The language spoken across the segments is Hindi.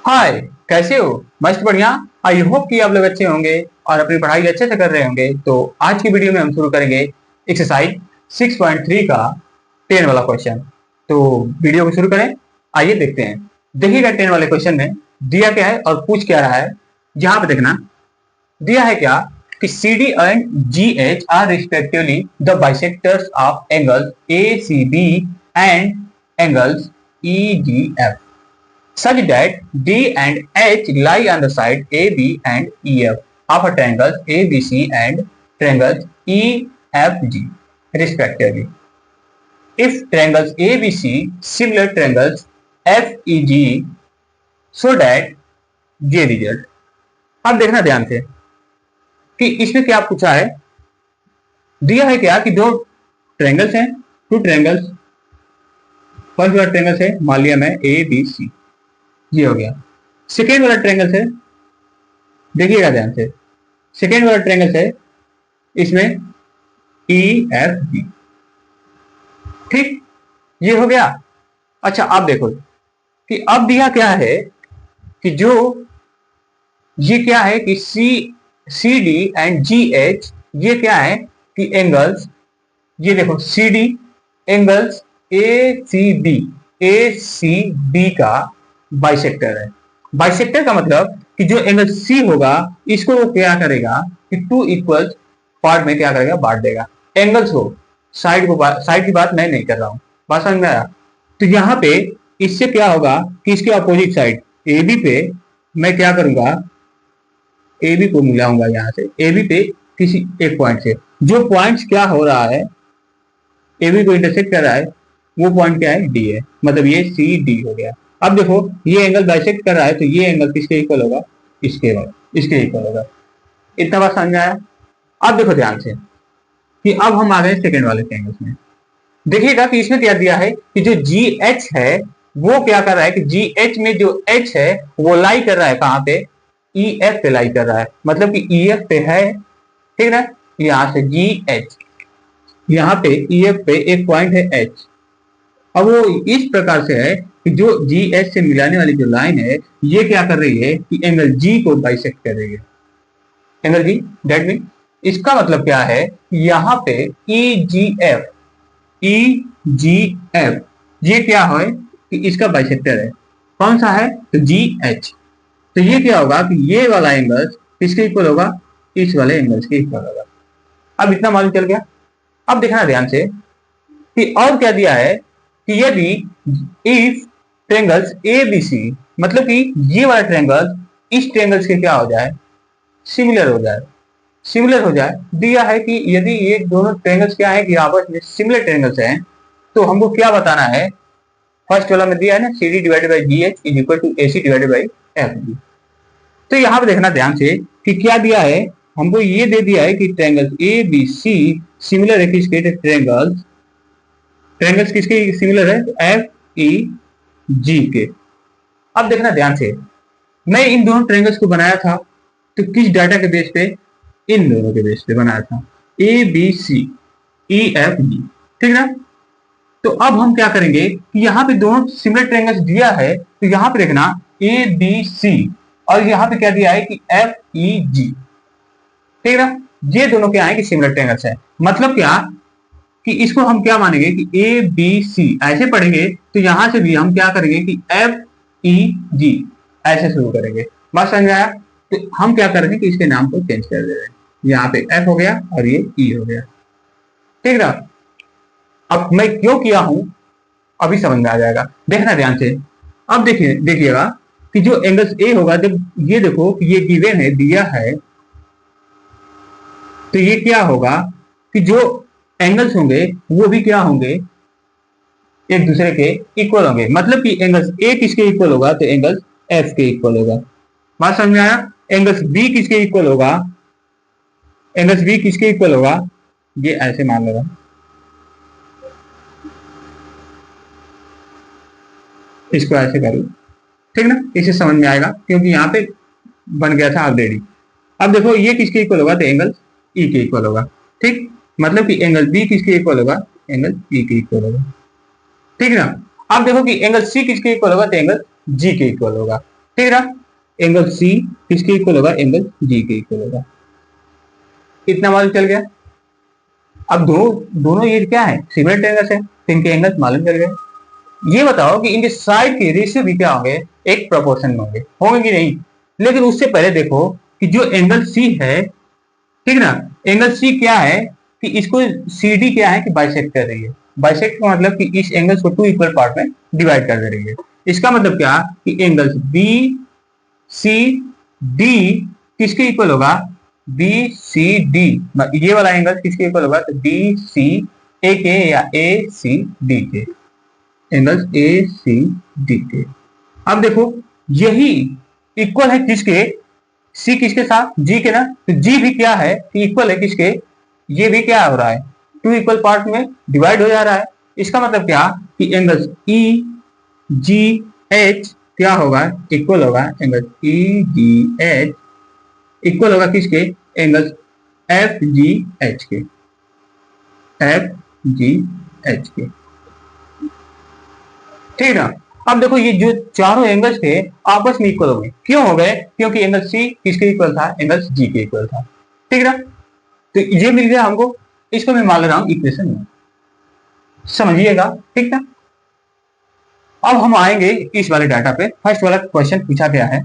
हाय, कैसे हो? मस्त बढ़िया। आई होप कि आप लोग अच्छे होंगे और अपनी पढ़ाई अच्छे से कर रहे होंगे। तो आज की वीडियो में हम शुरू करेंगे एक्सरसाइज 6.3 का 10 वाला क्वेश्चन। तो वीडियो को शुरू करें, आइए देखते हैं। देखिएगा 10 वाले क्वेश्चन में दिया क्या है और पूछ क्या रहा है। यहाँ पे देखना दिया है क्या कि C D and G H are respectively the bisectors of angles A C B and angles E G F such that D and H lie on the side AB and EF of a triangle ABC and triangles EFG respectively. If triangles ABC similar triangles FEG so that ये रिजल्ट। अब देखना ध्यान से कि इसमें क्या पूछा है। दिया है क्या कि दो ट्रायंगल्स हैं, टू ट्रायंगल्स। फर्स्ट वाला ट्रायंगल है, मान लिया मैं ए बी सी, ये हो गया। सेकेंड वाला ट्रायंगल है, देखिएगा ध्यान से, सेकेंड वाला ट्रायंगल है, इसमें ई एफ बी। ठीक, ये हो गया। अच्छा, अब देखो कि अब दिया क्या है कि जो ये क्या है कि C D and G H, ये क्या है कि एंगल्स, ये देखो C D angles A C B का बाइसेक्टर है। बाइसेक्टर का मतलब कि जो एंगल सी होगा इसको वो क्या करेगा कि टू इक्वल पार्ट में क्या करेगा, बांट देगा एंगल्स को। साइड की बात मैं नहीं कर रहा हूं, बात समझ में आया? तो यहाँ पे इससे क्या होगा कि इसके अपोजिट साइड ए बी पे मैं क्या करूंगा, ए बी को मिलाऊंगा यहाँ से ए बी पे किसी एक पॉइंट से। जो पॉइंट क्या हो रहा है, ए बी को इंटरसेक्ट कर रहा है, वो पॉइंट क्या है, डी है। मतलब ये सी डी हो गया। अब देखो ये एंगल बाइसेक्ट कर रहा है तो ये एंगल किसके इक्वल होगा, इसके इक्वल होगा। इतना बात समझ में आया? अब देखो ध्यान से कि अब हम आ गए सेकेंड वाले ट्रायंगल्स में। देखिएगा कि इसमें क्या दिया है कि जो जी एच है वो क्या कर रहा है कि जी एच में जो एच है वो लाई कर रहा है कहां पे, ई एफ पे लाई कर रहा है। मतलब कि ई एफ पे है, ठीक ना। यहां से जी एच, यहाँ पे ई एफ पे एक पॉइंट है एच। अब वो इस प्रकार से है कि जो जी एच से मिलाने वाली जो लाइन है ये क्या कर रही है कि एंगल जी को बाइसेक्ट कर रही है। एंगल जी, दैट मीन इसका मतलब क्या है, यहाँ पे ई जी एफ, ये क्या है कि इसका बाइसेक्टर है। कौन सा है, तो जी एच। तो ये क्या होगा कि ये वाला एंगल किसके इक्वल होगा, इस वाले एंगल्स के इक्वल होगा। अब इतना मालूम चल गया। अब देखना ध्यान से कि और क्या दिया है कि यदि if triangles A B C, मतलब कि ये वाला ट्रायंगल इस ट्रायंगल्स के क्या हो जाए, सिमिलर हो जाए। सिमिलर हो जाए दिया है कि यदि ये दोनों ट्रायंगल्स क्या है कि आपस में सिमिलर ट्रायंगल्स हैं, तो हमको क्या बताना है। फर्स्ट वाला में दिया है ना, C D divided by G H is equal to A C divided by F B. तो यहाँ पे देखना ध्यान से कि क्या दिया है, हमको ये दे दिया है कि triangles A B C similar है किसके, ट्रायंगल्स किसके सिमिलर है, एफ ई जी के। अब देखना ध्यान से, मैं इन दोनों ट्रायंगल्स को बनाया था तो किस डाटा के बेस पे, इन दोनों के बेस पे बनाया था, ए बी सी ई एफ जी, ठीक ना। तो अब हम क्या करेंगे कि यहाँ पे दोनों सिमिलर ट्रायंगल्स दिया है तो यहाँ पे देखना ए बी सी और यहाँ पे क्या दिया है कि एफ ई जी, ठीक ना। ये दोनों क्या है कि सिमिलर ट्रायंगल्स है। मतलब क्या कि इसको हम क्या मानेंगे कि ए बी सी ऐसे पढ़ेंगे तो यहां से भी हम क्या करेंगे कि एफ ई जी ऐसे शुरू करेंगे। बात समझ में आया? तो हम क्या करेंगे कि इसके नाम को चेंज कर दे रहे हैं, यहाँ पे एफ हो गया और ये ई हो गया, ठीक ना। अब मैं क्यों किया हूं अभी समझ में आ जाएगा, देखना ध्यान से। अब देखिएगा कि जो एंगल्स ए होगा, जब ये देखो कि ये गिवन है, दिया है, तो ये क्या होगा कि जो एंगल्स होंगे वो भी क्या होंगे, एक दूसरे के इक्वल होंगे। मतलब कि एंगल्स ए किसके इक्वल होगा, तो एंगल्स एफ के इक्वल होगा। बात समझ में आया? एंगल्स बी किसके इक्वल होगा, एंगल्स बी किसके इक्वल होगा, ये ऐसे मान लेगा, इसको ऐसे करूं, ठीक ना। इसे समझ में आएगा क्योंकि यहाँ पे बन गया था ऑलरेडी। अब देखो ये किसके इक्वल होगा, तो एंगल ई के इक्वल होगा, ठीक। मतलब कि एंगल बी किसके इक्वल होगा, एंगल ई के इक्वल होगा, ठीक ना। अब देखो कि एंगल सी किसके इक्वल होगा, तो एंगल जी के इक्वल होगा। ठीक है ना। एंगल सी किसके इक्वल होगा, एंगल जी के इक्वल होगा। इतना मालूम चल गया। अब दोनों दोनों ये क्या है, सिमिलर ट्रायंगल्स है, तो इनके एंगल्स मालूम चल गए। ये बताओ कि इनके साइड के रेशियो भी क्या होंगे, एक प्रोपोर्शन में होंगे, होंगे कि नहीं। लेकिन उससे पहले देखो कि जो एंगल सी है, ठीक ना, एंगल सी क्या है कि इसको सी डी क्या है कि बाइसेक्ट कर रही है। बाइसेक्ट का मतलब कि इस एंगल्स को टू इक्वल पार्ट में डिवाइड कर दे रही है। इसका मतलब क्या कि एंगल्स बी सी डी किसके इक्वल होगा, बी सी डी, ये वाला एंगल किसके इक्वल होगा, तो डी सी ए के या ए सी डी के, एंगल्स ए सी डी के। अब देखो यही इक्वल है किसके, सी किसके साथ, जी के ना, तो जी भी क्या है कि इक्वल है किसके, ये भी क्या हो रहा है, टू इक्वल पार्ट में डिवाइड हो जा रहा है। इसका मतलब क्या कि एंगल्स ई जी एच क्या होगा, इक्वल होगा एंगल ई जी एच इक्वल होगा किसके, एंगल्स एफ जी एच के, एफ जी एच के। ठीक है ना। अब देखो ये जो चारों एंगल्स थे आपस में इक्वल हो गए, क्यों हो गए, क्योंकि एंगल सी किसके इक्वल था, एंगल जी के इक्वल था। ठीक है ना। तो ये मिल गया हमको, इसको मैं मान ले रहा हूं इक्वेशन में, समझिएगा। ठीक है। अब हम आएंगे इस वाले डाटा पे। फर्स्ट वाला क्वेश्चन पूछा गया है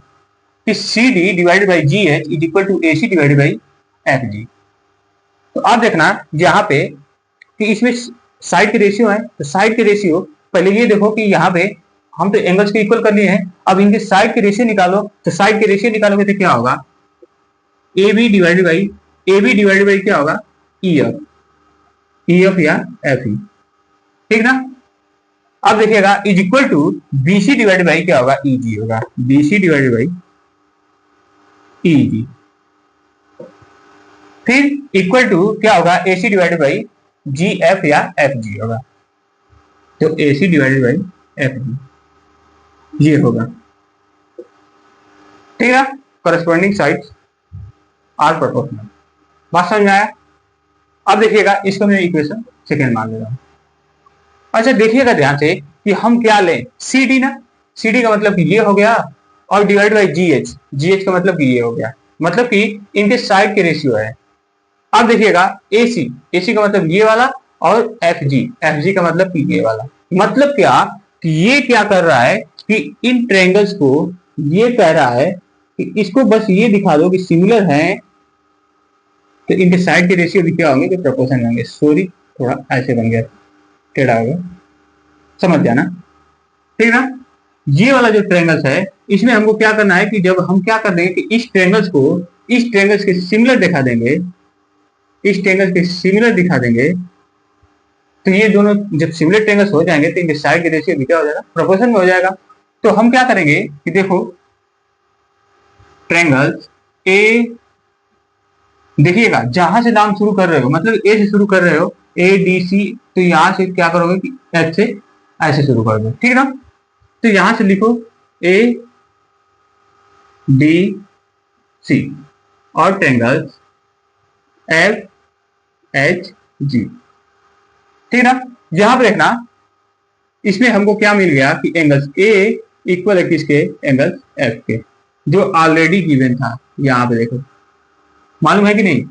कि C D divided by G H is equal to A C divided by F G. तो आप देखना यहाँ पे कि इसमें साइड के रेशियो है, तो साइड के रेशियो पहले ये देखो कि यहाँ पे हम तो एंगल्स के इक्वल कर लिए हैं, अब इनके साइड के रेशियो निकालो, तो साइड के रेशियो निकालोगे तो क्या होगा, ए बी डिवाइडेड बाई क्या होगा, ई एफ, ई एफ या एफ ई। ठीक ना। अब देखिएगा is equal to BC divided by क्या होगा, ई जी होगा, BC divided by E G. फिर इक्वल टू क्या होगा, AC divided by G F या एफ जी होगा, तो AC divided by F G ये होगा। ठीक है। Corresponding sides are proportional. बात समझ में आया। अब देखिएगा इसको मैं इक्वेशन सेकेंड मान ले रहा हूं। अच्छा देखिएगा ध्यान से कि हम क्या लें, सी डी ना, सी डी का मतलब कि ये हो गया, और divide by G H, ji H का मतलब कि ये हो गया, मतलब कि इनके साइड के रेशियो है। अब देखिएगा एसी, एसी का मतलब ये वाला, और एफ जी का मतलब कि ये वाला। मतलब क्या कि ये क्या कर रहा है कि इन ट्रायंगल्स को ये कह रहा है कि इसको बस ये दिखा दो कि सिमिलर है, तो इनके साइड के रेशियो भी क्या होंगे, कि प्रोपोर्शन होंगे। सॉरी थोड़ा ऐसे बन गया, टेढ़ा हो गया, समझ जाना। ठीक है ना। ये वाला जो ट्रायंगल्स है इसमें हमको क्या करना है कि जब हम क्या कर देंगे कि इस ट्रायंगल्स को इस ट्रायंगल्स के सिमिलर दिखा देंगे, इस ट्रायंगल के सिमिलर दिखा देंगे, तो ये दोनों जब सिमिलर ट्रायंगल्स हो जाएंगे तो इनके साइड के रेशियो भी क्या हो जाएगा, प्रोपोर्शन में हो जाएगा। तो हम क्या करेंगे कि देखो ट्रायंगल्स ए, देखिएगा जहां से नाम शुरू कर रहे हो, मतलब ए से शुरू कर रहे हो, ए डी सी, तो यहां से क्या करोगे कि एच से ऐसे शुरू कर दो। ठीक है ना। तो यहां से लिखो ए डी सी और ट्रायंगल्स एफ एच जी। ठीक है ना। यहां पर देखना इसमें हमको क्या मिल गया कि एंगल्स ए इक्वल है किसके, एंगल्स एफ के, जो ऑलरेडी गिवन था। यहां पे देखो मालूम है कि नहीं।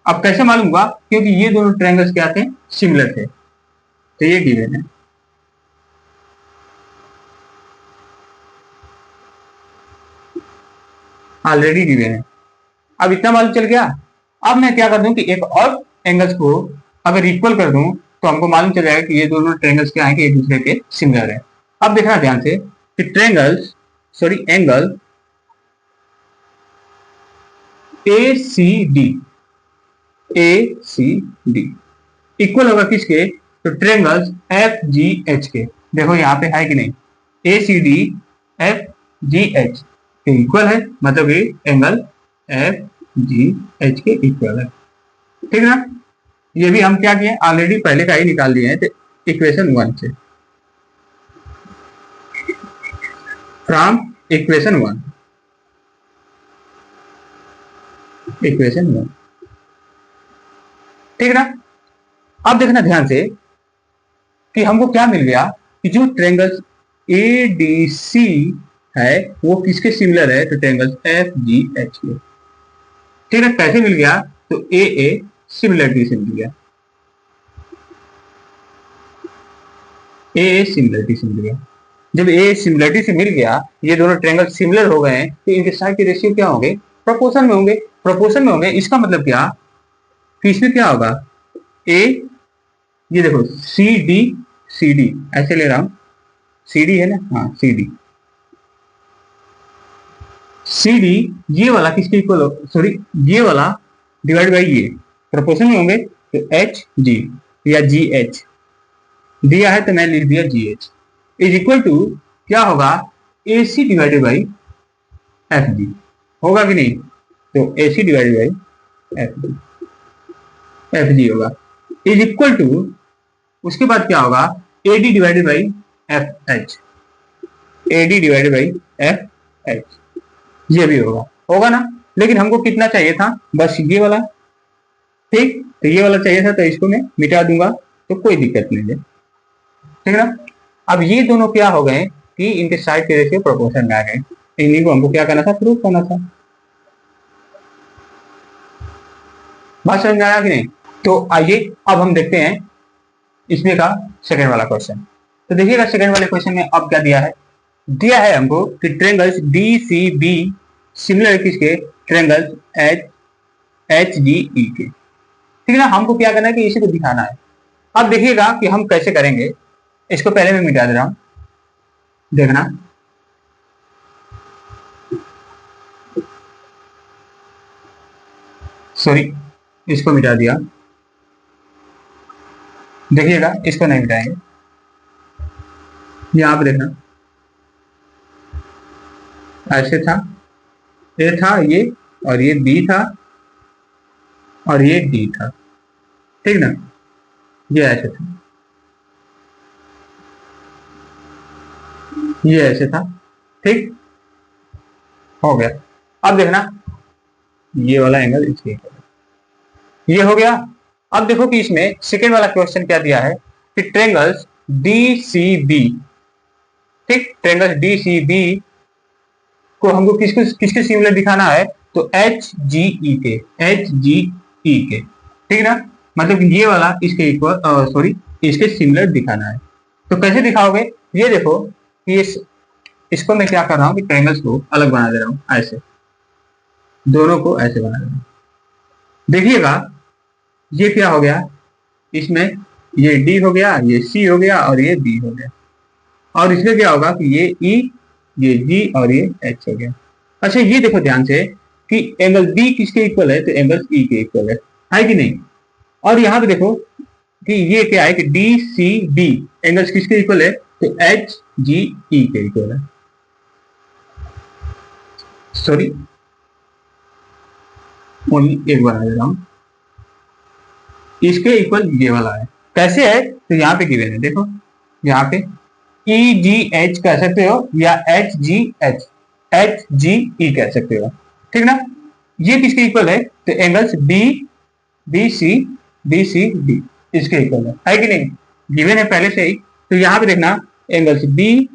अब कैसे मालूम हुआ, क्योंकि ये दोनों ट्रायंगल्स क्या थे, सिमिलर थे, तो ये गिवन है। ऑलरेडी गिवन है। अब इतना मालूम चल गया। अब मैं क्या कर दूं कि एक और एंगल्स को अगर इक्वल कर दूं तो हमको मालूम चल जाएगा कि ये दोनों ट्रायंगल्स क्या है कि एक दूसरे के सिमिलर है। अब देखना ध्यान से कि triangles sorry angle A C D, A C D equal होगा किसके, तो ट्रायंगल्स एफ जी एच के। देखो यहाँ पे है कि नहीं, A C D F G H के इक्वल है, मतलब ये एंगल एफ जी एच के इक्वल है। ठीक ना। ये भी हम क्या किए, ऑलरेडी पहले का ही निकाल लिए हैं, तो इक्वेशन 1 से, फ्रॉम इक्वेशन 1, इक्वेशन 1। ठीक ना। अब देखना ध्यान से कि हमको क्या मिल गया कि जो ट्रायंगल्स ए डी सी है वो किसके सिमिलर है, तो ट्रायंगल एफ जी एच के। ठीक है, कैसे मिल गया, तो ए सिमिलरिटी से मिल गया, ए सिमिलरिटी से मिल गया। जब ए सिमिलरिटी से मिल गया, ये दोनों ट्रायंगल सिमिलर हो गए हैं, तो इनके साइड के रेशियो क्या होंगे, प्रोपोर्शन में होंगे। प्रोपोर्शन में होंगे, इसका मतलब क्या, कि इसमें क्या होगा, ए, ये देखो सी डी ऐसे ले रहा हूं, सी डी है ना, हाँ सी डी, ये वाला किसके इक्वल, सॉरी ये वाला डिवाइड बाई ये, प्रोपोर्शन में होंगे, तो एच जी या जी एच दिया है तो मैं लिख दिया G H is equal to क्या होगा, A C divided by F G, होगा कि नहीं, तो A C divided by F G होगा, इज इक्वल टू, उसके बाद क्या होगा, A D divided by F H, A D divided by F H, ये भी होगा ना। लेकिन हमको कितना चाहिए था, बस ये वाला, ठीक, तो ये वाला चाहिए था, तो इसको मैं मिटा दूंगा, तो कोई दिक्कत नहीं है, ठीक है ना। अब ये दोनों क्या हो गए कि इनके साइड के रेशियो प्रोपोर्शन में आ गए, इन्हीं को हमको क्या करना था, प्रूव करना था। बात समझ में आया कि नहीं। तो आइए अब हम देखते हैं इसमें का सेकंड वाला क्वेश्चन। तो देखिएगा सेकंड वाले क्वेश्चन में अब क्या दिया है हमको कि triangles D C B similar किसके, ट्रायंगल्स एच जी ई के, ठीक है ना। हमको क्या करना है कि इसी को दिखाना है। अब देखिएगा कि हम कैसे करेंगे, इसको पहले मैं मिटा दे रहा हूं, देखना, सॉरी इसको मिटा दिया, देखिएगा इसको नहीं मिटाएंगे, यहां पे देखना, ऐसे था, ए था ये, और ये बी था, और ये डी था, ठीक ना, ये ऐसे था, ये ऐसे था, ठीक हो गया। अब देखना ये वाला एंगल इसके, ये हो गया। अब देखो कि इसमें सेकेंड वाला क्वेश्चन क्या दिया है कि ट्रायंगल्स डी सी बी, ठीक, ट्रायंगल्स डी सी बी को हमको किसके सिमिलर दिखाना है, तो एच जी ई के, एच जी ई के, ठीक ना, मतलब ये वाला इसके इक्वल, सॉरी इसके सिमिलर दिखाना है। तो कैसे दिखाओगे, ये देखो कि इसको मैं क्या कर रहा हूं कि ट्रायंगल्स को अलग बना दे रहा हूं, ऐसे दोनों को ऐसे बना दे रहा हूं, देखिएगा ये क्या हो गया, इसमें ये डी हो गया, ये सी हो गया, और ये बी हो गया, और इसमें क्या होगा कि ये ई, ये जी, और ये एच हो गया। अच्छा ये देखो ध्यान से कि एंगल बी किसके इक्वल है, तो एंगल ई के इक्वल है कि नहीं। और यहां पे देखो कि ये क्या है कि डी सी बी एंगल्स किसके इक्वल है, तो एच जी ई के इक्वल है, सॉरी ओनली एक बना दे रहा हूं, इसके इक्वल ये वाला है। कैसे है, तो यहाँ पे गिवन है, देखो यहाँ पे ई जी एच कह सकते हो, या एच जी ई कह सकते हो, ठीक ना। ये किसके इक्वल है, तो angles B B C D इसके इक्वल है कि नहीं, गिवन है पहले से ही। तो यहाँ पे देखना एंगल्स बी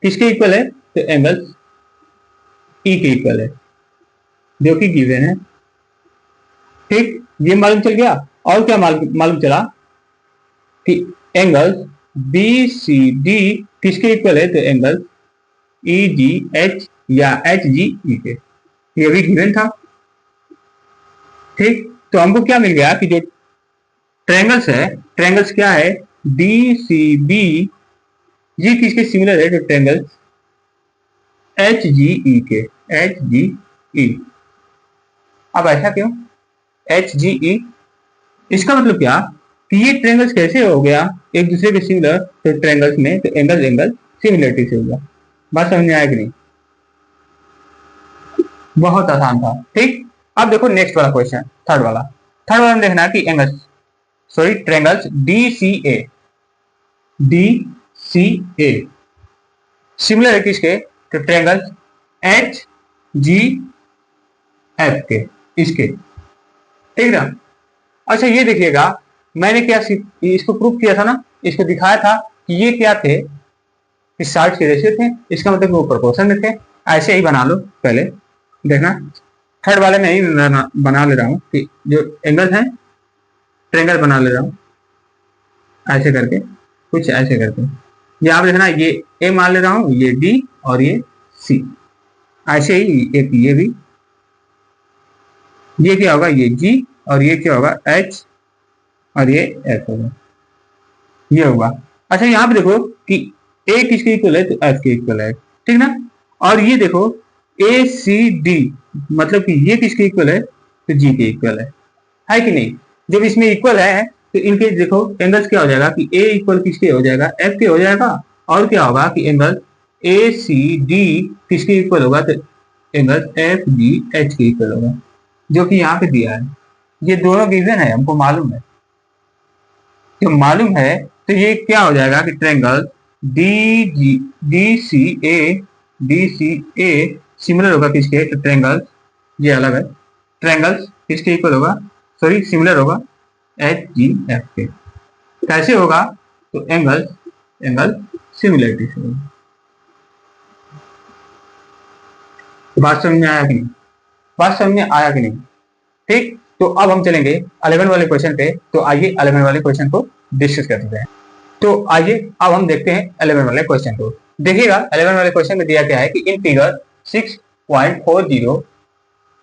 किसके इक्वल है, तो एंगल्स ई के इक्वल है, जो कि गिवन है, ठीक, ये मालूम चल गया। और क्या मालूम चला कि एंगल्स बी सी डी किसके इक्वल है, तो एंगल ई जी एच या एच जी ई के, ये भी गिवन था, ठीक। तो हमको क्या मिल गया कि जो ट्रायंगल्स है, ट्रायंगल्स क्या है, डी सी बी, ये किसके सिमिलर है, तो ट्रायंगल्स एच जी ई के, एच जी ई। अब ऐसा क्यों, एच जी ई, इसका मतलब क्या कि ये ट्रायंगल्स कैसे हो गया एक दूसरे के सिमिलर, तो ट्रायंगल्स में तो एंगल सिमिलरिटी से होगा। बात समझ में आया कि नहीं, बहुत आसान था, ठीक। अब देखो नेक्स्ट वाला क्वेश्चन, थर्ड वाला में देखना कि angles, sorry triangles D C A similar है किसके, तो ट्रायंगल्स एच जी एफ के, इसके, ठीक ना। अच्छा ये देखिएगा, मैंने क्या इसको प्रूव किया था ना, इसको दिखाया था कि ये क्या थे, इस साइड के रेशियो थे, इसका मतलब वो प्रोपोर्शन में थे। ऐसे ही बना लो, पहले देखना। थर्ड वाले में ही बना ले रहा हूँ कि जो एंगल है ट्रायंगल बना ले रहा हूँ ऐसे करके, कुछ ऐसे करके। यहाँ पे देखना, ये ए मान ले रहा हूँ, ये डी और ये सी। ऐसे ही एक ये भी, ये क्या होगा, ये जी, और ये क्या होगा, एच, और ये एफ होगा, ये होगा। अच्छा यहाँ पे देखो कि ए किसके इक्वल है, तो एफ के इक्वल है, ठीक ना। और ये देखो ए सी डी, मतलब कि ये किसके इक्वल है, तो जी के इक्वल है कि नहीं। जब इसमें इक्वल है तो इनके देखो एंगल्स क्या हो जाएगा कि ए इक्वल किसके हो जाएगा, एफ के हो जाएगा। और क्या होगा कि एंगल ए सी डी किसके इक्वल होगा, तो एंगल एफ जी एच के इक्वल होगा, जो कि यहाँ पे दिया है। ये दोनों गिवन है, हमको मालूम है। जो मालूम है तो ये क्या हो जाएगा कि triangle D G D C A similar होगा किसके, तो ट्रायंगल, ये अलग है, ट्रायंगल्स किसके इक्वल होगा, सॉरी सिमिलर होगा एच जी एफ के। कैसे होगा, तो एंगल सिमिलरिटी से होगा। बात समझ में आया कि नहीं, बात समझ में आया कि नहीं, ठीक। तो अब हम चलेंगे 11 वाले क्वेश्चन पे। तो आइए 11 वाले क्वेश्चन को डिस्कस करते हैं। तो आइए अब हम देखते हैं 11 वाले क्वेश्चन को। देखिएगा 11 वाले क्वेश्चन में दिया गया है कि in figure 6.40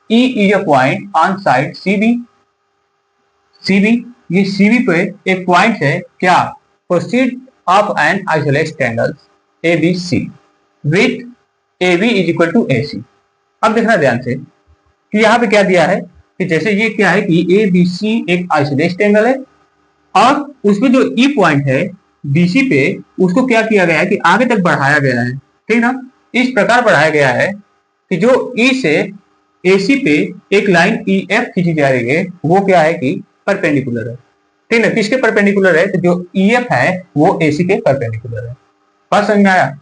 E is a point on side CB, ये सीबी पे एक पॉइंट है क्या, proceed of an isolate triangle ABC with AB is equal to AC। अब देखना ध्यान से कि यहाँ पे क्या दिया है कि जैसे ये क्या है कि ABC एक आइसोलेट ट्रायंगल है, और उसमें जो ई पॉइंट है BC पे, उसको क्या किया गया है कि आगे तक बढ़ाया गया है, ठीक ना। इस प्रकार बढ़ाया गया है कि जो E से AC पे एक लाइन EF खींची जा रही है, वो क्या है कि परपेंडिकुलर है, ठीक ना। किसके परपेंडिकुलर है, तो जो EF है वो AC के परपेंडिकुलर है। बात समझ में आया।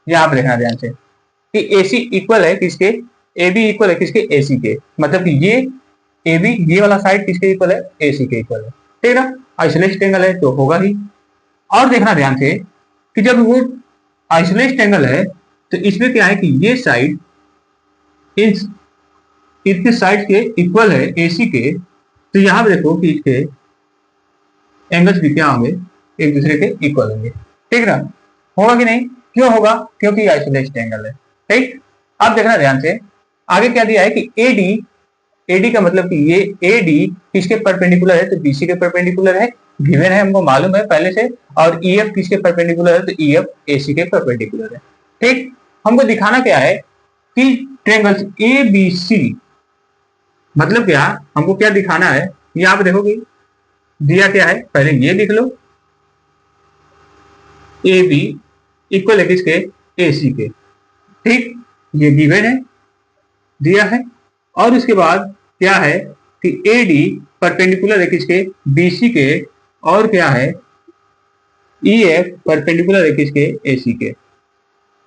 यहाँ पे देखना ध्यान से कि AC इक्वल है किसके, AB इक्वल है किसके, AC के। मतलब कि ये AB, ये वाला साइड किसके इक्वल है, AC के इक्वल है, ठीक ना। आइसोलेट ट्रायंगल है तो होगा ही। और देखना ध्यान से कि जब वो आइसोलेट ट्रायंगल है तो इसमें क्या है कि ये साइड इसके साइड के इक्वल है AC के। तो यहाँ पे देखो कि इसके एंगल्स भी क्या होंगे, एक दूसरे के इक्वल होंगे, ठीक ना। होगा कि नहीं, क्यों होगा, क्योंकि आइसोलेट ट्रायंगल है, ठीक। अब देखना ध्यान से आगे क्या दिया है कि AD का मतलब कि ये AD किसके परपेंडिकुलर है, तो BC के परपेंडिकुलर है, गिवन है, हमको मालूम है पहले से। और EF किसके परपेंडिकुलर है, तो EF AC के परपेंडिकुलर है, ठीक। हमको दिखाना क्या है कि ट्रायंगल्स ABC, मतलब क्या, हमको क्या दिखाना है, यहाँ पे देखोगे दिया क्या है, पहले ये लिख लो, AB इक्वल है किसके, AC के, ठीक। ये गिवन है, दिया है। और उसके बाद क्या है कि AD परपेंडिकुलर है किसके, BC के, और क्या है EF परपेंडिकुलर है किसके, AC के।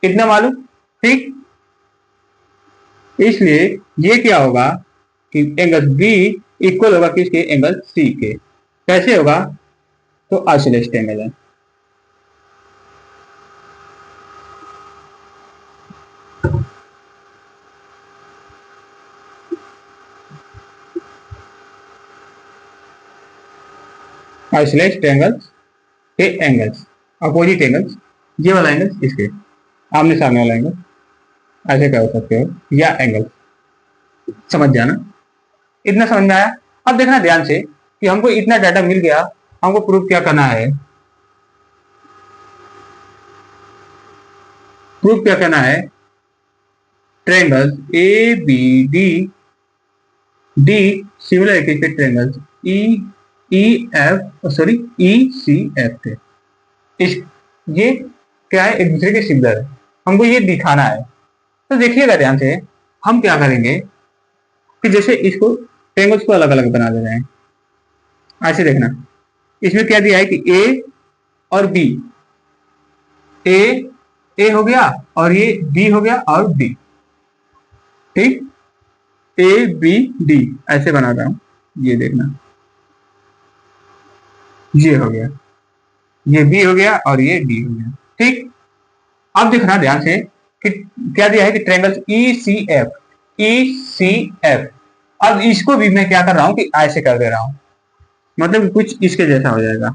कितना मालूम, ठीक। इसलिए ये क्या होगा कि एंगल B इक्वल होगा किसके, एंगल C के। कैसे होगा, तो आइसोलेट एंगल है। आइसोलेट एंगल्स के एंगल्स, अपोजिट एंगल्स, ये वाला एंगल इसके आमने सामने वाला एंगल, ऐसे कर सकते हो, या एंगल, समझ जाना। इतना समझ में आया। अब देखना ध्यान से कि हमको इतना डाटा मिल गया, हमको प्रूफ क्या करना है, प्रूफ क्या करना है, ट्रायंगल्स ABD सिमिलर है ट्रायंगल्स ECF थे। इस ये क्या है, एक दूसरे के सिमिलर है, हमको ये दिखाना है। तो देखिएगा ध्यान से, हम क्या करेंगे कि जैसे इसको ट्रायंगल्स को अलग अलग बना दे रहे हैं, ऐसे देखना। इसमें क्या दिया है कि A और B, ए हो गया और ये B हो गया और D, ठीक। ABD ऐसे बनाता हूं, ये देखना, ये हो गया, ये B हो गया और ये D हो गया, ठीक। अब देखना ध्यान से कि क्या दिया है कि ट्रायंगल ई सी एफ। अब इसको भी मैं क्या कर रहा हूं कि ऐसे कर दे रहा हूं, मतलब कुछ इसके जैसा हो जाएगा।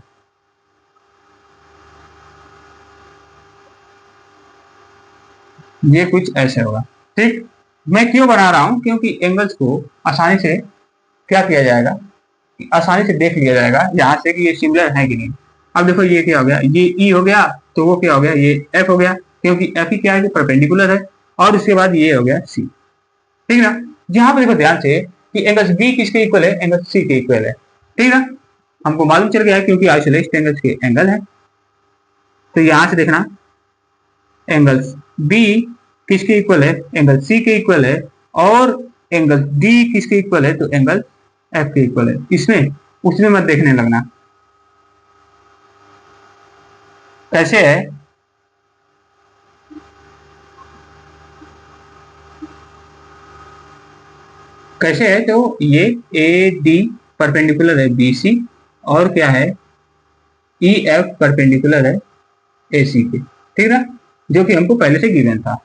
ये कुछ ऐसे होगा। ठीक, मैं क्यों बना रहा हूं, क्योंकि एंगल्स को आसानी से क्या किया जाएगा, आसानी से देख लिया जाएगा यहां से कि ये सिमिलर है कि नहीं। अब देखो ये क्या हो गया, ये ई हो गया, तो वो क्या हो गया, ये एफ हो गया, क्योंकि एफ ही क्या है, परपेंडिकुलर है। और उसके बाद ये हो गया सी। ठीक है ना। यहाँ पर देखो ध्यान से कि एंगल बी किसके इक्वल है, एंगल सी के इक्वल है। ठीक है, हमको मालूम चल गया है क्योंकि आइसोलेट एंगल्स के एंगल है। तो यहां से देखना एंगल बी किसके इक्वल है, एंगल सी के इक्वल है, और एंगल डी किसके इक्वल है, तो एंगल एफ के इक्वल है। इसमें उसमें मत देखने लगना। कैसे है, कैसे है, तो ये ए डी परपेंडिकुलर है बी सी, और क्या है ई एफ परपेंडिकुलर है ए सी के। ठीक ना, जो कि हमको पहले से गिवन था,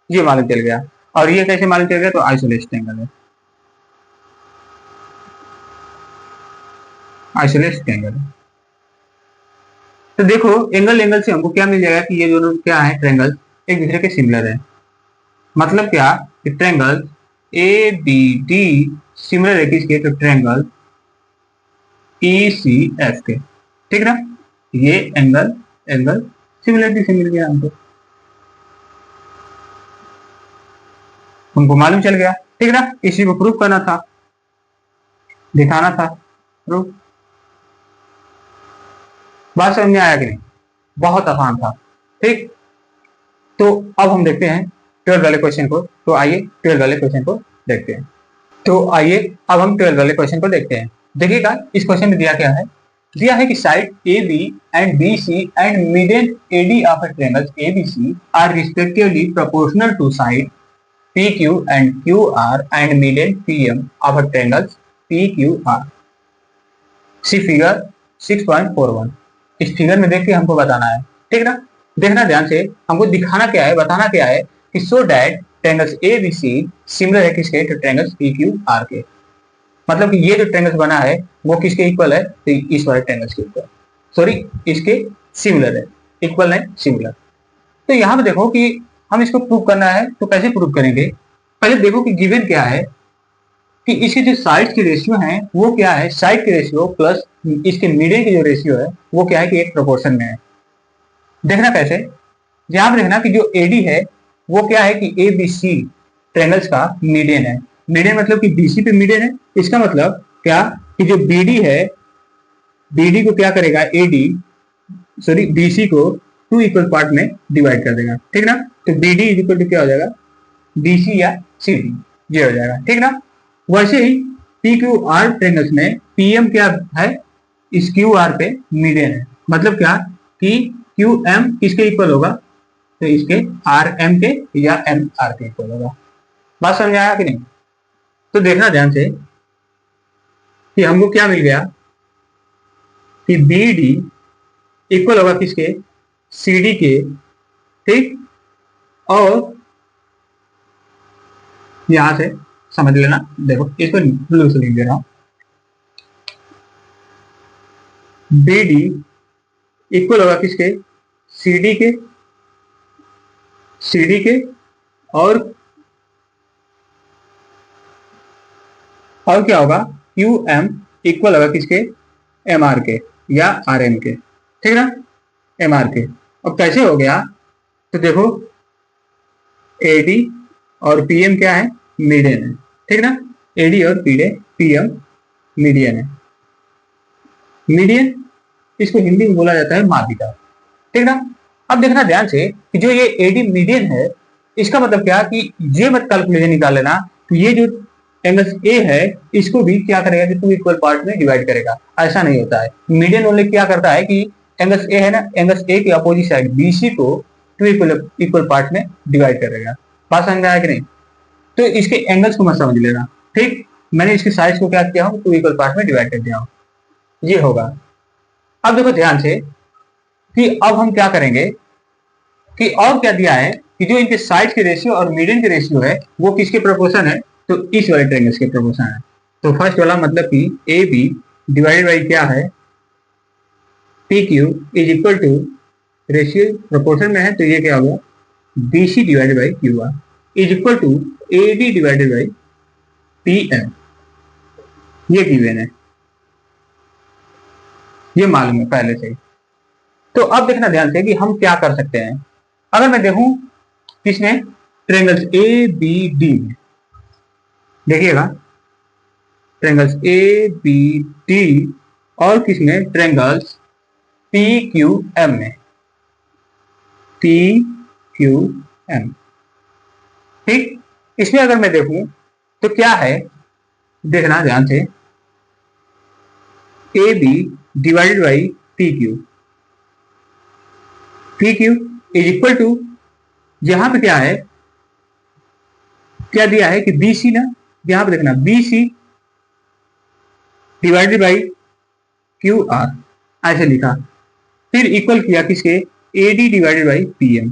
ये मालूम चल गया। और ये कैसे मालूम चल गया, तो आइसोलेट एंगल है, आइसोलेट एंगल है। तो देखो एंगल एंगल से हमको क्या मिल जाएगा कि ये दोनों क्या है, ट्रायंगल एक दूसरे के सिमिलर है। मतलब क्या कि triangle A B D similar है किसके, तो ट्रायंगल ई सी एफ के। ठीक ना, ये एंगल एंगल सिमिलरिटी से मिल गया हमको, हमको मालूम चल गया। ठीक ना, इसी को प्रूफ करना था, दिखाना था, प्रूफ। बात समझ में आया कि नहीं, बहुत आसान था। ठीक, तो अब हम देखते हैं 12 वाले क्वेश्चन को। तो आइए 12 वाले क्वेश्चन को देखते हैं। तो आइए अब हम 12 वाले क्वेश्चन को देखते हैं। देखिएगा इस क्वेश्चन में दिया क्या है, दिया है कि side A B and B C and median A D of triangles A B C are respectively proportional to side P Q and Q R and median P M of triangles P Q R. See figure 6.41। इस फिगर में देख के हमको बताना है। ठीक ना, देखना ध्यान से, हमको दिखाना क्या है, बताना क्या है कि so that triangles A B C similar है किसके, तो ट्रायंगल्स पी क्यू आर के। मतलब कि ये जो ट्रायंगल्स बना है वो किसके इक्वल है, तो इस वाले ट्रायंगल्स के इक्वल, सॉरी इसके सिमिलर है, इक्वल है सिमिलर। तो यहाँ पे देखो कि हम इसको प्रूव करना है, तो कैसे प्रूव करेंगे। पहले देखो कि गिवन क्या है कि इसके जो साइड के रेशियो हैं वो क्या है, साइड के रेशियो प्लस इसके मीडियन के जो रेशियो है वो क्या है कि एक प्रोपोर्शन में है। देखना कैसे, यहां पर देखना कि जो एडी है वो क्या है कि ए बी सी ट्रायंगल्स का मीडियन है। मीडियन मतलब कि बीसी पे मीडियन है, इसका मतलब क्या कि जो बीडी है, बीडी को क्या करेगा, एडी सॉरी बीसी को 2 इक्वल पार्ट में डिवाइड कर देगा। ठीक ना, तो बीडी इज इक्वल टू क्या हो जाएगा, बीसी या सीडी, ये हो जाएगा। ठीक ना, वैसे ही पी क्यू आर ट्रायंगल्स में पीएम क्या है, इस क्यू आर पे मीडियन है। मतलब क्या कि क्यू एम किसके इक्वल होगा, तो इसके आर एम के या एम आर के इक्वल होगा। बात समझ आया कि नहीं। तो देखना ध्यान से कि हमको क्या मिल गया कि बी डी इक्वल होगा किसके, सी डी के। ठीक, और यहां से समझ लेना, देखो इसको ब्लू से लिख दे रहा हूं, बी डी इक्वल होगा किसके, सी डी के, सी डी के, और क्या होगा, क्यू एम इक्वल होगा किसके, एम आर के या आर एम के। ठीक ना, एम आर के। अब कैसे हो गया, तो देखो एडी और पीएम क्या है, मीडियन है। ठीक ना, एडी और पीएम मीडियन है। मीडियन इसको हिंदी में बोला जाता है माध्यिका। ठीक ना, अब देखना ध्यान से कि जो ये एडी मीडियन है, इसका मतलब क्या कि ये मत कैलकुलेशन निकाल लेना, तो ये जो एंगल ए है इसको भी क्या करेगा कि 2 इक्वल पार्ट में डिवाइड करेगा, ऐसा नहीं होता है। मीडियन ओनली क्या करता है कि एंगल ए है ना, एंगल ए के अपोजिट साइड बीसी को 2 इक्वल पार्ट में डिवाइड करेगा। बात समझ में आया कि नहीं। तो इसके एंगल्स को मत समझ लेना। ठीक, मैंने इसके साइज को क्या किया हूं, 2 इक्वल पार्ट में डिवाइड कर दिया हूं, ये होगा। अब देखो ध्यान से कि अब हम क्या करेंगे कि और क्या दिया है कि जो इनके साइड के रेशियो और मीडियन के रेशियो है वो किसके प्रोपोर्शन है, तो इस वाले ट्रायंगल्स के प्रोपोर्शन है। तो फर्स्ट वाला मतलब कि ए बी डिवाइडेड बाई क्या है, P Q is equal to, ratio proportion में है तो ये क्या होगा, B C divided by Q R is equal to A D divided by P M. ये गिवन है, ये मालूम है पहले से ही। तो अब देखना ध्यान से कि हम क्या कर सकते हैं। अगर मैं देखूं किसने, ट्रायंगल्स ए बी डी में, देखिएगा ट्रायंगल्स ए बी डी, और किसमें, ट्रायंगल्स पी क्यू एम में, पी क्यू एम। ठीक, इसमें अगर मैं देखूं तो क्या है, देखना ध्यान से, A B divided by P Q, P Q is equal to, यहां पे क्या है, क्या दिया है कि बी सी ना, यहां पे देखना B C divided by Q R, ऐसे लिखा, फिर इक्वल किया किसके, A D divided by P M.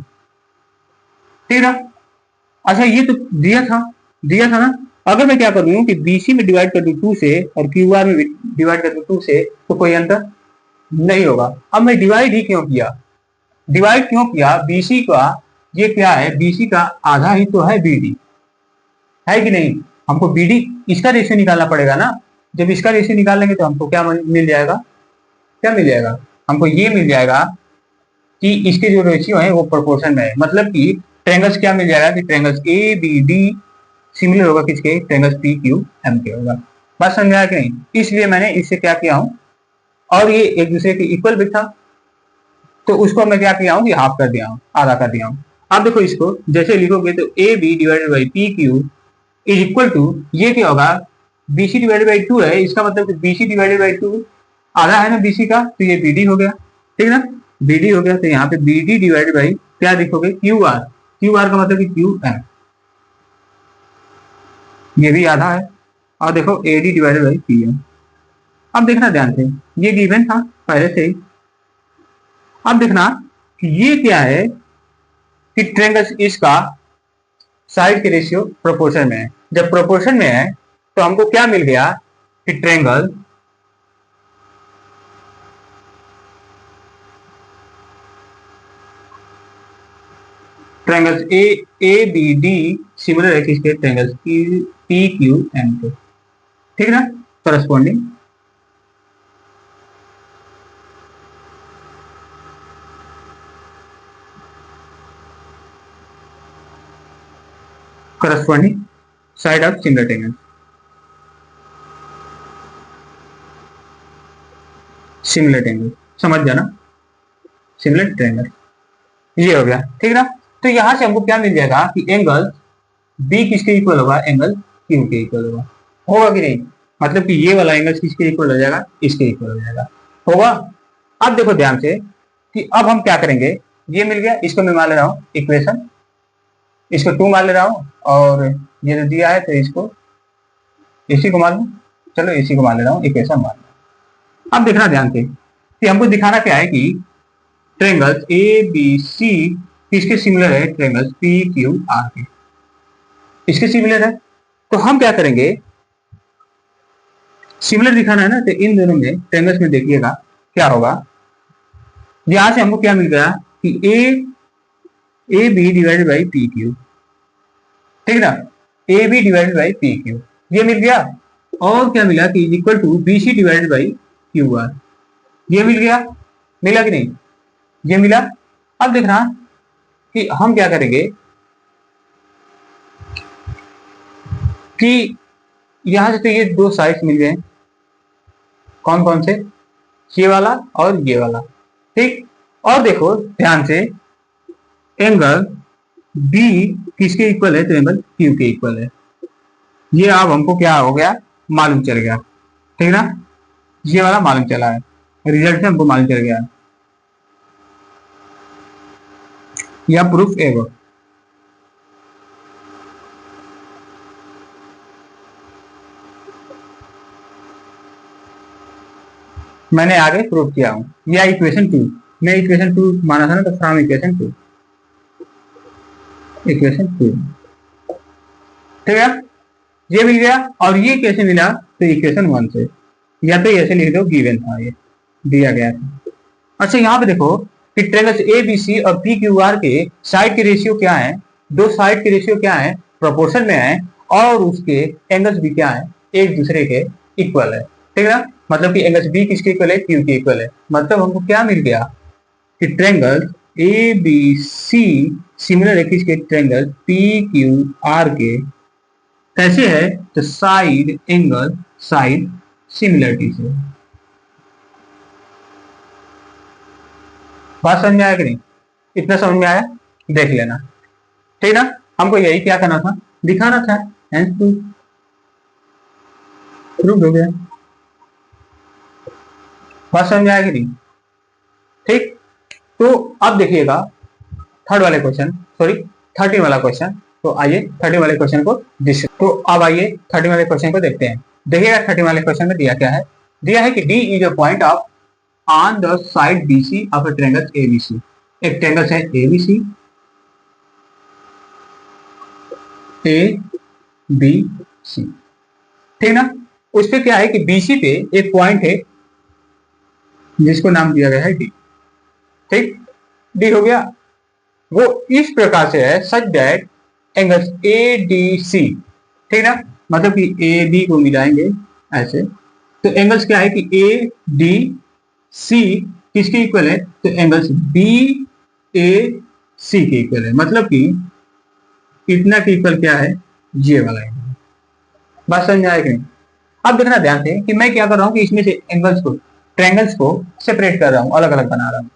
ठीक है, अच्छा ये तो दिया था ना। अगर मैं क्या करूं कि बीसी में डिवाइड कर दूं 2 से और क्यू आर में डिवाइड कर दूं 2 से, तो कोई अंतर नहीं होगा। अब मैं डिवाइड ही क्यों किया, डिवाइड क्यों किया, बीसी का ये क्या है, बीसी का आधा ही तो है बीडी, है कि नहीं। हमको बीडी इसका रेशियो निकालना पड़ेगा ना। जब इसका रेशियो निकाल लेंगे तो हमको क्या मिल जाएगा, क्या मिल जाएगा, हमको ये मिल जाएगा कि इसके जो रेशियो है वो प्रोपोर्शन में है। मतलब कि ट्रायंगल्स क्या मिल जाएगा कि triangles A B D similar होगा किसके, ट्रायंगल्स पी क्यू एम के होगा। बात समझ आया कि नहीं। इसलिए मैंने इससे क्या किया हूं, और ये एक दूसरे के इक्वल भी था तो उसको मैं क्या किया हूं कि हाफ कर दिया हूं, आधा कर दिया हूं। अब देखो इसको जैसे लिखोगे तो A B divided by P Q is equal to, ये क्या होगा, बी सी डिवाइडेड बाई 2 है, इसका मतलब कि बी सी डिवाइडेड बाई 2 आधा है ना बीसी का, तो ये बी डी हो गया। ठीक ना, बी डी हो गया, तो यहाँ पे बी डी डिवाइडेड बाई क्या लिखोगे, क्यू आर, क्यू आर का मतलब कि क्यू एम, ये भी आधा है। और देखो A D divided by P M. अब देखना ध्यान से, ये गिवन था पहले से ही। अब देखना कि ये क्या है कि ट्रायंगल्स इसका साइड के रेशियो प्रोपोर्शन में है। जब प्रोपोर्शन में है तो हमको क्या मिल गया कि triangle triangles A B D similar है किसके, ट्रायंगल्स पी क्यू एम के। ठीक ना, corresponding. Corresponding side of similar triangle, similar triangle, समझ जाना, सिमिलर ट्रायंगल ये हो गया। ठीक ना, तो यहां से हमको क्या मिल जाएगा कि एंगल बी किसके इक्वल होगा, एंगल क्यू के इक्वल होगा, होगा कि नहीं। मतलब कि ये वाला एंगल किसके इक्वल हो जाएगा, इसके इक्वल हो जाएगा, होगा। अब देखो ध्यान से कि अब हम क्या करेंगे, ये मिल गया, इसको मैं मान ले रहा हूं इक्वेशन, इसको 2 मान ले रहा हूं, और ये जो दिया है तो इसको इसी को मान लू, चलो इसी को मान ले रहा हूं इक्वेशन मान लो। अब देखना ध्यान से कि हमको दिखाना क्या है कि ट्रायंगल्स ए बी सी किसके सिमिलर है, ट्रायंगल्स पी क्यू आर के, इसके सिमिलर है। तो हम क्या करेंगे, सिमिलर दिखाना है ना, तो इन दोनों में ट्रायंगल्स में देखिएगा क्या होगा। यहां से हमको क्या मिल गया कि A B divided by P Q, ठीक ना, A B divided by P Q ये मिल गया। और क्या मिला कि equal to B C divided by Q R, ये मिल गया, मिला कि नहीं, ये मिला। अब देखना कि हम क्या करेंगे कि यहां से तो ये दो साइड्स मिल गए, कौन कौन से, ये वाला और ये वाला। ठीक, और देखो ध्यान से एंगल बी किसके इक्वल है, तो एंगल क्यू के इक्वल है। ये अब हमको क्या हो गया, मालूम चल गया। ठीक ना, ये वाला मालूम चला है, रिजल्ट से हमको मालूम चल गया। यह प्रूफ है वो, मैंने आगे प्रूफ किया हूं। यह इक्वेशन 2, मैं इक्वेशन 2 माना था ना, तो फ्रॉम इक्वेशन 2 इक्वेशन 2, ठीक है, ये मिल गया। और ये कैसे मिला, तो इक्वेशन 1 से, या तो ऐसे लिख दो गिवन था, ये दिया गया था। अच्छा यहाँ पे देखो कि ट्रायंगल्स ए बी सी और पी क्यू आर के साइड के रेशियो क्या है, दो साइड के रेशियो क्या है, प्रोपोर्शन में है, और उसके एंगल्स भी क्या है, एक दूसरे के इक्वल है, ठीक है ना। मतलब कि एंगल्स बी किसके इक्वल है, क्यू के इक्वल है। मतलब हमको क्या मिल गया कि triangle A B C similar है किसके, ट्रायंगल पी क्यू आर के। कैसे है, तो साइड एंगल साइड सिमिलरिटी से। बात समझ में आया कि नहीं, इतना समझ में आया, देख लेना, ठीक ना। हमको यही क्या करना था, दिखाना था, प्रूव हो गया। बात समझ में आया कि नहीं, ठीक। तो अब देखिएगा थर्ड वाले क्वेश्चन, सॉरी 13 वाला क्वेश्चन। तो आइए 13 वाले क्वेश्चन को डिस्कस, तो अब आइए 13 वाले क्वेश्चन को देखते हैं। देखिएगा 13 वाले क्वेश्चन में दिया क्या है, दिया है कि D is a point of on the side BC of a triangle ABC. एक ट्रायंगल है एबीसी, ए बी सी, ठीक ना। उस पे क्या है कि बीसी पे एक पॉइंट है जिसको नाम दिया गया है डी, ठीक। डी हो गया, वो इस प्रकार से है such that angles A D C, ठीक ना। मतलब कि ए बी को मिलाएंगे ऐसे, तो एंगल्स क्या है कि ए डी सी किसके इक्वल है, तो एंगल्स बी ए सी के इक्वल है। मतलब कि इतना के इक्वल क्या है, ये वाला एंगल। बात समझ में आएगी नहीं। अब देखना ध्यान से कि मैं क्या कर रहा हूं कि इसमें से एंगल्स को, ट्रायंगल्स को सेपरेट कर रहा हूं, अलग अलग बना रहा हूं,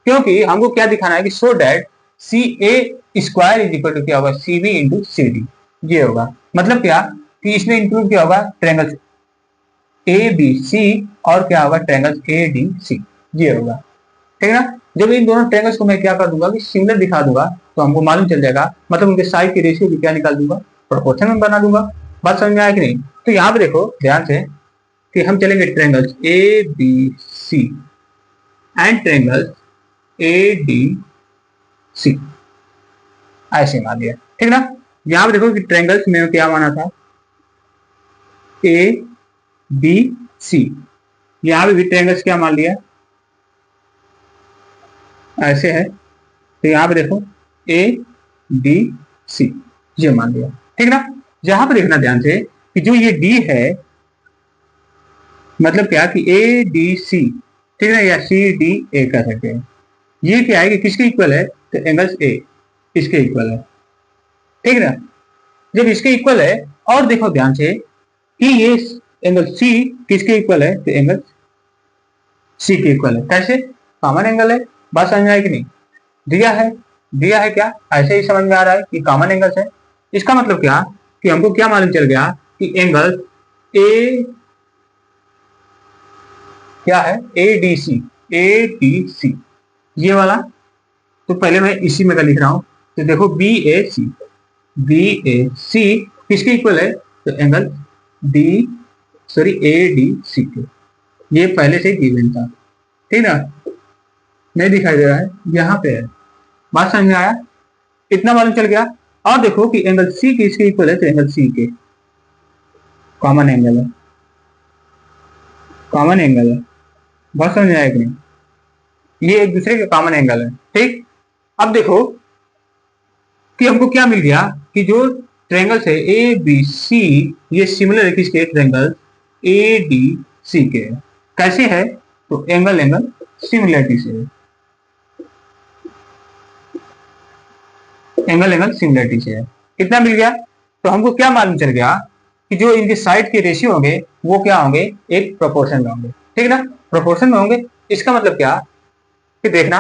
क्योंकि हमको क्या दिखाना है कि so that C A square is equal to क्या होगा, C B into C D, ये होगा। मतलब क्या कि इसमें इंक्लूड क्या होगा, ट्रायंगल्स ए बी सी, और क्या होगा, ट्रायंगल्स ए डी सी, ये होगा, ठीक है ना। जब इन दोनों ट्रायंगल्स को मैं क्या कर दूंगा कि सिमिलर दिखा दूंगा, तो हमको मालूम चल जाएगा, मतलब उनके साइड के रेशियो भी क्या निकाल दूंगा, प्रोपोर्शन में बना दूंगा। बात समझ में आया कि नहीं। तो यहाँ पे देखो ध्यान से कि हम चलेंगे triangles A B C and triangles A D C, ऐसे मान लिया, ठीक ना। यहां पे देखो कि ट्रायंगल्स में क्या माना था, ए बी सी, यहां पे भी ट्रायंगल्स क्या मान लिया, ऐसे है। तो यहां पे देखो ए बी सी, ये मान लिया, ठीक ना। यहां पे देखना ध्यान से कि जो ये डी है, मतलब क्या कि ए डी सी, ठीक है, या सी डी ए कह सकते हैं। ये क्या है कि किसके इक्वल है, तो एंगल्स ए इसके इक्वल है, ठीक है ना। जब इसके इक्वल है, और देखो ध्यान से कि ये एंगल सी किसके इक्वल है, तो एंगल सी के इक्वल है। कैसे, कॉमन एंगल है। बात समझ में आई कि नहीं, दिया है, दिया है क्या, ऐसे ही समझ में आ रहा है कि कॉमन एंगल्स है। इसका मतलब क्या कि हमको क्या मालूम चल गया कि एंगल ए क्या है, ए डी सी, ए डी सी, ये वाला। तो पहले मैं इसी में का लिख रहा हूं, तो देखो बी ए सी, बी ए सी किसके इक्वल है, तो angle D, sorry A D C के, ये पहले से गिवन था, ठीक ना। नहीं दिखाई दे रहा है, यहाँ पे है। बात समझ में आया, इतना मालूम चल गया। और देखो कि एंगल सी किसके इक्वल है, तो एंगल सी के कॉमन एंगल है, कॉमन एंगल है। बात समझ में आया कि नहीं, ये एक दूसरे के कॉमन एंगल है, ठीक। अब देखो कि हमको क्या मिल गया कि जो ट्रायंगल्स है ए बी सी, ये सिमिलर है किसके, ट्रायंगल ए डी सी के। कैसे है, तो एंगल एंगल सिमिलरिटी से, एंगल एंगल सिमिलरिटी से है। कितना मिल गया, तो हमको क्या मालूम चल गया कि जो इनके साइड के रेशियो होंगे वो क्या होंगे, एक प्रोपोर्शन में होंगे, ठीक ना, प्रोपोर्शन में होंगे। इसका मतलब क्या कि देखना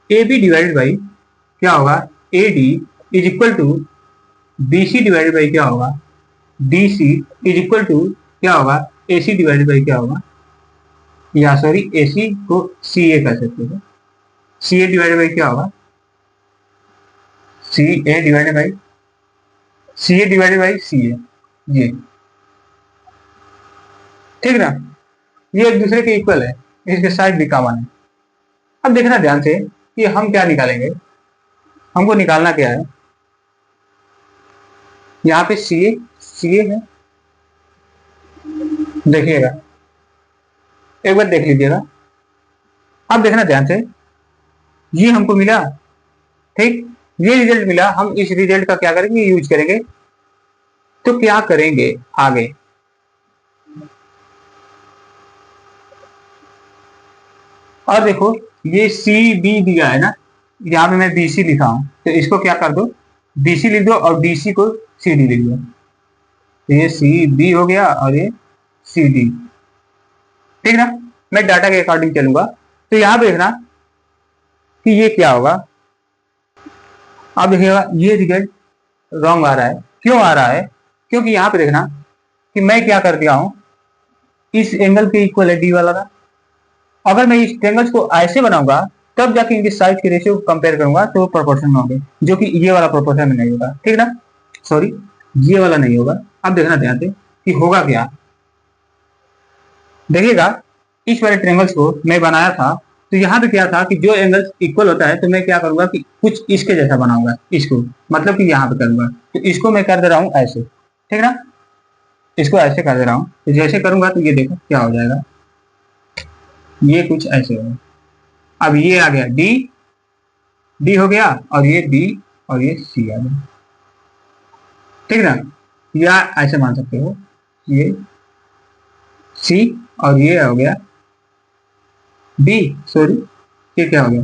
ए बी डिवाइडेड बाई क्या होगा, A D is equal to B C divided by क्या होगा, D C is equal to क्या होगा, ए सी डिवाइडेड बाई क्या होगा, या सॉरी ए सी को सी ए कह सकते हैं, सी ए डिवाइडेड बाई क्या होगा, C A divided by C A divided by C A, ये, ठीक ना। ये एक दूसरे के इक्वल है, इसके साइड भी कॉमन है। अब देखना ध्यान से कि हम क्या निकालेंगे, हमको निकालना क्या है, यहाँ पे सी ए है, देखिएगा एक बार देख लीजिएगा। अब देखना ध्यान से, ये हमको मिला, ठीक, ये रिजल्ट मिला। हम इस रिजल्ट का क्या करेंगे, यूज करेंगे। तो क्या करेंगे आगे, और देखो ये सी बी दिया है ना, यहाँ पे मैं बी सी लिखा हूं, तो इसको क्या कर दो, बी सी लिख दो और डी सी को सी डी लिख दो। तो ये सी बी हो गया और ये सी डी, ठीक ना। मैं डाटा के अकॉर्डिंग चलूंगा। तो यहाँ पे देखना कि ये क्या होगा। अब देखिएगा ये रिजल्ट रॉन्ग आ रहा है। क्यों आ रहा है, क्योंकि यहाँ पे देखना कि मैं क्या कर दिया हूं, इस एंगल के इक्वल है डी वाला था। अगर मैं इस ट्रायंगल्स को ऐसे बनाऊंगा तब जाके इनके साइड के रेशियो को कंपेयर करूंगा तो प्रोपोर्शन में होंगे, जो कि ये वाला प्रोपोर्शन में नहीं होगा, ठीक ना, सॉरी ये वाला नहीं होगा। अब देखना ध्यान से कि होगा क्या। देखिएगा इस वाले ट्रायंगल्स को मैं बनाया था, तो यहाँ पे क्या था कि जो एंगल्स इक्वल होता है तो मैं क्या करूंगा कि कुछ इसके जैसा बनाऊंगा, इसको मतलब कि यहाँ पे करूंगा। तो इसको मैं कर दे रहा हूँ ऐसे, ठीक ना, इसको ऐसे कर दे रहा हूँ। तो जैसे करूंगा तो ये देखो क्या हो जाएगा, ये कुछ ऐसे होगा। अब ये आ गया डी, डी हो गया और ये डी और ये सी आ गया, ठीक ना। या ऐसे मान सकते हो, ये सी और ये हो गया बी, सॉरी ये क्या हो गया,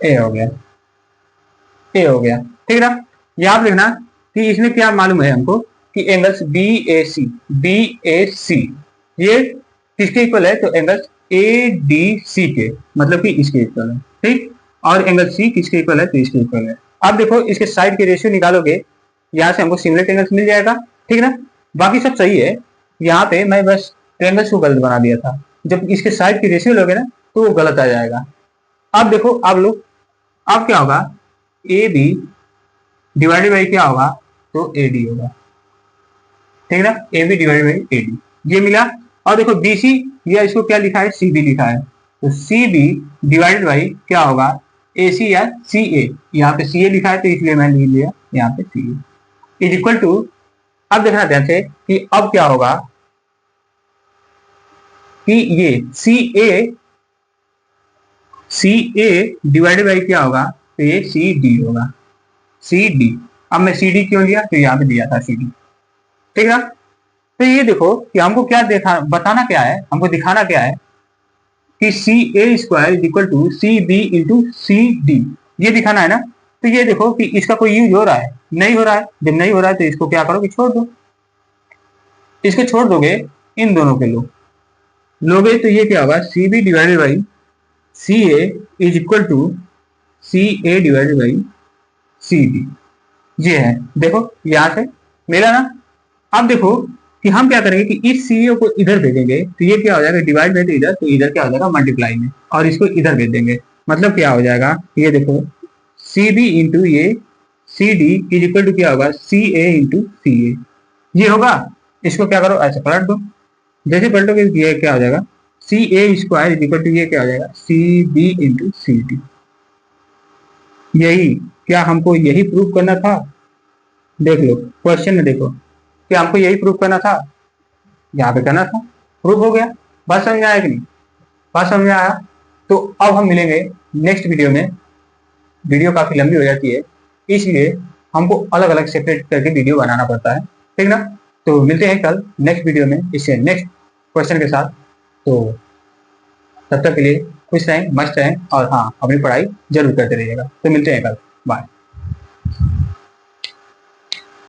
ए हो गया, ए हो गया, ठीक ना। यहाँ पे लिखना कि इसमें क्या मालूम है हमको कि एंगल्स बी ए सी ये किसके इक्वल है, तो एंगल्स ए डी सी के, मतलब कि इसके इक्वल है, ठीक। और एंगल सी किसके इक्वल है, तो इसके इक्वल है। अब देखो इसके साइड के रेशियो निकालोगे, यहाँ से हमको सिमिलर एंगल्स मिल जाएगा, ठीक ना। बाकी सब सही है, यहाँ पे मैं बस ट्रायंगल्स को गलत बना दिया था। जब इसके साइड की रेशियो लोगे ना तो वो गलत आ जाएगा। अब देखो अब लोग, अब क्या होगा, ए बी डिवाइडेड बाई क्या होगा, तो ए डी होगा, ठीक ना। A B divided by A D ये मिला। और देखो बी सी, या इसको क्या लिखा है, सी बी लिखा है, तो सी बी डिवाइडेड बाई क्या होगा, ए सी या सी ए। यहाँ पे सी ए लिखा है तो इसलिए मैंने लिख लिया यहाँ पे सी ए इज इक्वल टू। अब देखना ध्यान से कि अब क्या होगा कि ये सी ए डिवाइडेड बाई क्या होगा, तो ये सी डी होगा, सी डी। अब मैं सी डी क्यों लिया, तो यहाँ पे दिया था सी डी, ठीक है। तो ये देखो कि हमको क्या देखा, बताना क्या है, हमको दिखाना क्या है कि C A square is equal to C B into C D, ये दिखाना है ना। तो ये देखो कि इसका कोई यूज हो रहा है, नहीं हो रहा है। जब नहीं हो रहा है तो इसको क्या करो कि छोड़ दो, इसको छोड़ दोगे, इन दोनों के लोगे तो ये क्या होगा, C B divided by C A is equal to C A divided by C D, ये है। देखो यहां से मिला ना। अब देखो कि हम क्या करेंगे कि इस सी ए को इधर भेजेंगे तो ये क्या हो जाएगा, डिवाइड में तो इधर क्या हो जाएगा मल्टीप्लाई में, और इसको इधर भेज देंगे, मतलब क्या हो जाएगा, ये देखो सी बी इंटू ये C D is equal to क्या होगा, C A into C A, ये होगा। इसको क्या करो ऐसे पलट दो, जैसे पलटोगे ये क्या हो जाएगा, C A square is equal to ये क्या हो जाएगा, C B into C D. यही क्या हमको यही प्रूव करना था, देख लो क्वेश्चन में देखो, क्या हमको यही प्रूव करना था, यहाँ पे करना था, प्रूव हो गया। बात समझ में आया कि नहीं, बात समझ में आया। तो अब हम मिलेंगे नेक्स्ट वीडियो में। वीडियो काफी लंबी हो जाती है, इसलिए हमको अलग अलग सेपरेट करके वीडियो बनाना पड़ता है, ठीक ना। तो मिलते हैं कल नेक्स्ट वीडियो में इससे नेक्स्ट क्वेश्चन के साथ। तो तब तक के लिए खुश रहें, मस्त रहें, और हाँ अपनी पढ़ाई जरूर करते रहिएगा। तो मिलते हैं कल, बाय।